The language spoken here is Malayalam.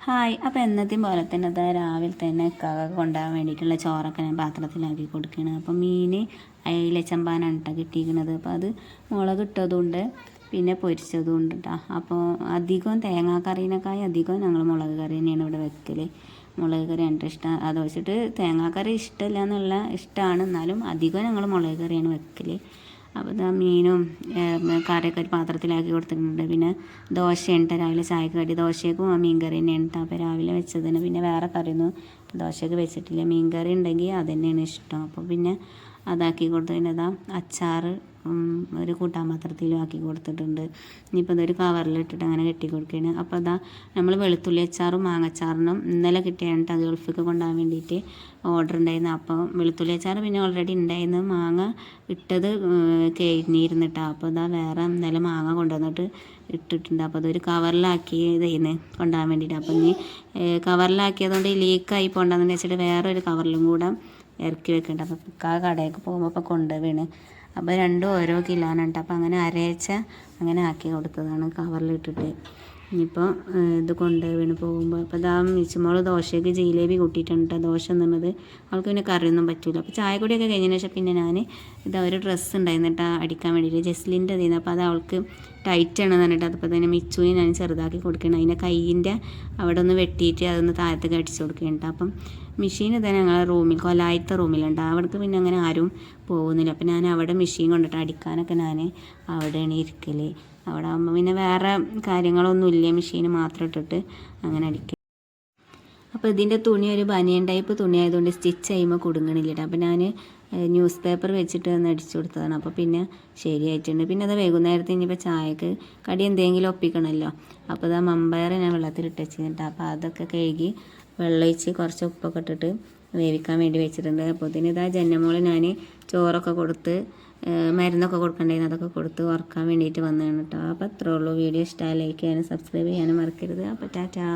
ഹായ്. അപ്പോൾ എന്നത്തെയും പോലെ തന്നെ അത് രാവിലെ തന്നെ കൊണ്ടുപോകാൻ വേണ്ടിയിട്ടുള്ള ചോറൊക്കെ ഞാൻ പാത്രത്തിലാക്കി കൊടുക്കുകയാണ്. അപ്പോൾ മീൻ അയില ചെമ്പാനാണ് കേട്ടോ കിട്ടിയിരിക്കുന്നത്. അപ്പോൾ അത് മുളക് ഇട്ടതുകൊണ്ട് പിന്നെ പൊരിച്ചതും ഉണ്ട് കേട്ടോ. അപ്പോൾ അധികം തേങ്ങാക്കറീനേക്കായി അധികം ഞങ്ങൾ മുളക് കറി തന്നെയാണ് ഇവിടെ വെക്കൽ. മുളക് കറി എൻ്റെ ഇഷ്ടം. അത് വെച്ചിട്ട് തേങ്ങാക്കറി ഇഷ്ടമില്ല എന്നുള്ള ഇഷ്ടമാണ്, എന്നാലും അധികം ഞങ്ങൾ മുളക് കറിയാണ് വെക്കൽ. അപ്പോൾ ഇതാ മീനും കറിയൊക്കെ ഒരു പാത്രത്തിലാക്കി കൊടുത്തിട്ടുണ്ട്. പിന്നെ ദോശയുണ്ട്, രാവിലെ ചായക്ക് കടി ദോശയ്ക്കും മീൻ കറി തന്നെയാണ് കേട്ടോ. അപ്പോൾ രാവിലെ വെച്ചതിന് പിന്നെ വേറെ കറിയൊന്നും ദോശയ്ക്ക് വെച്ചിട്ടില്ല. മീൻ കറി ഉണ്ടെങ്കിൽ അത് തന്നെയാണ് ഇഷ്ടം. അപ്പോൾ പിന്നെ അതാക്കി കൊടുത്തു. പിന്നെ ഇതാ അച്ചാർ ഒരു കൂട്ടാൻ പാത്രത്തിലും ആക്കി കൊടുത്തിട്ടുണ്ട്. ഇനിയിപ്പോൾ ഇതൊരു കവറിലിട്ടിട്ട് അങ്ങനെ കെട്ടി കൊടുക്കുകയാണ്. അപ്പോൾ അതാ നമ്മൾ വെളുത്തുള്ളി അച്ചാറും മാങ്ങച്ചാറിനും ഇന്നലെ കിട്ടിയാണ് അത് ഗൾഫിലേക്ക് കൊണ്ടുപോകാൻ വേണ്ടിയിട്ട് ഓർഡർ ഉണ്ടായിരുന്നു. അപ്പോൾ വെളുത്തുള്ളി അച്ചാർ പിന്നെ ഓൾറെഡി ഉണ്ടായിരുന്നു, മാങ്ങ ഇട്ടത് കഴിഞ്ഞിരുന്നിട്ടാ. അപ്പോൾ ഇതാ വേറെ ഇന്നലെ മാങ്ങ കൊണ്ടുവന്നിട്ട് ഇട്ടിട്ടുണ്ട്. അപ്പോൾ അതൊരു കവറിലാക്കി ഇതായിരുന്നു കൊണ്ടുപോകാൻ വേണ്ടിയിട്ട്. അപ്പോൾ ഇനി കവറിലാക്കിയതുകൊണ്ട് ലീക്കായി പോകണ്ടെന്ന് വെച്ചിട്ട് വേറെ ഒരു കവറിലും കൂടെ ഇറക്കി വെക്കുന്നുണ്ട്. അപ്പോൾ കടയിലേക്ക് പോകുമ്പോൾ ഇപ്പോൾ കൊണ്ടുപോവാണ്. അപ്പോൾ രണ്ടും ഓരോ കിലോനുണ്ട്. അപ്പോൾ അങ്ങനെ അരയച്ച അങ്ങനെ ആക്കി കൊടുത്തതാണ് കവറിലിട്ടിട്ട്. ഇനിയിപ്പോൾ ഇത് കൊണ്ടുപോയി പോകുമ്പോൾ അപ്പോൾ ഇതാ മിച്ചുമോൾ ദോശയ്ക്ക് ജിലേബി കൂട്ടിയിട്ടുണ്ട്. ദോശ എന്നുള്ളത് അവൾക്ക് പിന്നെ കറിയൊന്നും പറ്റില്ല. അപ്പോൾ ചായപ്പൊടിയൊക്കെ കഴിഞ്ഞതിന് ശേഷം പിന്നെ ഞാൻ ഇതാ ഒരു ഡ്രസ്സ് ഉണ്ടായിരുന്നിട്ട് അടിക്കാൻ വേണ്ടിയിട്ട് ജസ്ലിൻ്റെ അതിന്. അപ്പോൾ അത് അവൾക്ക് ടൈറ്റാണെന്ന് പറഞ്ഞിട്ട് അതിപ്പോൾ തന്നെ മിച്ചുവിന് ഞാൻ ചെറുതാക്കി കൊടുക്കണം. അതിൻ്റെ കയ്യിൻ്റെ അവിടെ ഒന്ന് വെട്ടിയിട്ട് അതൊന്ന് താഴത്തേക്ക് അടിച്ചു കൊടുക്കുന്നുണ്ട്. അപ്പം മെഷീൻ തന്നെ ഞങ്ങളെ റൂമിൽ കൊലായത്തെ റൂമിലുണ്ട്. അവിടേക്ക് പിന്നെ അങ്ങനെ ആരും പോകുന്നില്ല. അപ്പോൾ ഞാൻ അവിടെ മെഷീൻ കൊണ്ടിട്ട് അടിക്കാനൊക്കെ ഞാൻ അവിടെയാണ് ഇരിക്കൽ. അവിടെ ആകുമ്പോൾ പിന്നെ വേറെ കാര്യങ്ങളൊന്നുമില്ല, മെഷീൻ മാത്രം ഇട്ടിട്ട് അങ്ങനെ അടിക്കുക. അപ്പോൾ ഇതിൻ്റെ തുണി ഒരു ബനിയൻ ടൈപ്പ് തുണി ആയതുകൊണ്ട് സ്റ്റിച്ച് ചെയ്യുമ്പോൾ കുടുങ്ങണില്ല. അപ്പോൾ ഞാൻ ന്യൂസ് പേപ്പർ വെച്ചിട്ട് ഒന്ന് അടിച്ചു കൊടുത്തതാണ്. അപ്പോൾ പിന്നെ ശരിയായിട്ടുണ്ട്. പിന്നെ അത് വൈകുന്നേരത്തെ ഇനിയിപ്പോൾ ചായക്ക് കടി എന്തെങ്കിലും ഒപ്പിക്കണമല്ലോ. അപ്പോൾ അത് മമ്പയർ ഞാൻ വെള്ളത്തിലിട്ട് വെച്ചിട്ടുണ്ട്. അപ്പോൾ അതൊക്കെ കഴുകി വെള്ളമൊഴിച്ച് കുറച്ച് ഉപ്പൊക്കെ ഇട്ടിട്ട് വേവിക്കാൻ വേണ്ടി വെച്ചിട്ടുണ്ട്. അപ്പോൾ ഇതിന് ഇതാ ജന്നമോള് ഞാൻ ചോറൊക്കെ കൊടുത്ത് മരുന്നൊക്കെ കൊടുക്കണ്ടായിരുന്നു, അതൊക്കെ കൊടുത്ത് ഉറക്കാൻ വേണ്ടിയിട്ട് വന്നതാണ് കേട്ടോ. അപ്പോൾ അത്രേ ഉള്ളൂ. വീഡിയോ ഇഷ്ടമായി ലൈക്ക് ചെയ്യാനും സബ്സ്ക്രൈബ് ചെയ്യാനും മറക്കരുത്. അപ്പോൾ ടാറ്റാ.